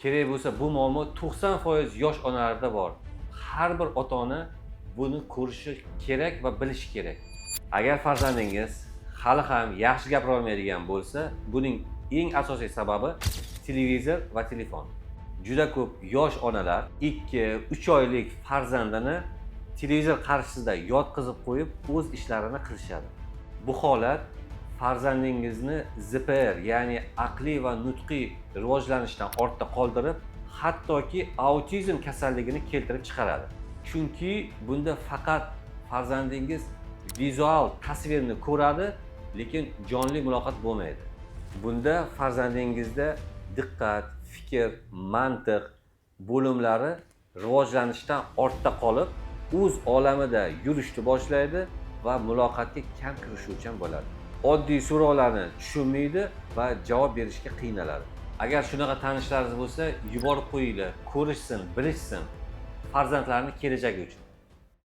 kerak bo'lsa bu muammo 90% yosh onalarda bor. Har bir ota-ona buni ko'rishi kerak va bilishi kerak. Agar farzandingiz hali ham yaxshi gapira olmaydigan bo'lsa, buning eng asosiy sababi televizor va telefon. Juda ko'p yosh onalar 2-3 oylik farzandini televizor qarshisida yotqizib qo'yib, o'z ishlarini qilishadi. Bu holat farzandingizni ZPR, ya'ni aqliy va nutqiy rivojlanishdan ortda qoldirib, hattoki autizm kasalligini keltirib chiqaradi. Chunki bunda faqat farzandingiz vizual tasvirni ko'radi, lekin jonli muloqot bo'lmaydi. Bunda farzandingizda diqqat, fikr, mantiq bo'limlari rivojlanishdan ortda qolib, o'z olamida yurishni boshlaydi va muloqotga kam kirishuvchan bo'ladi. Oddiy so'rovlarni tushunmaydi va javob berishga qiynaladi. Agar shunaqa tanishlaringiz bo'lsa, yuborib qo'yinglar, ko'rishsin, bilishsin farzandlarning kelajagi uchun.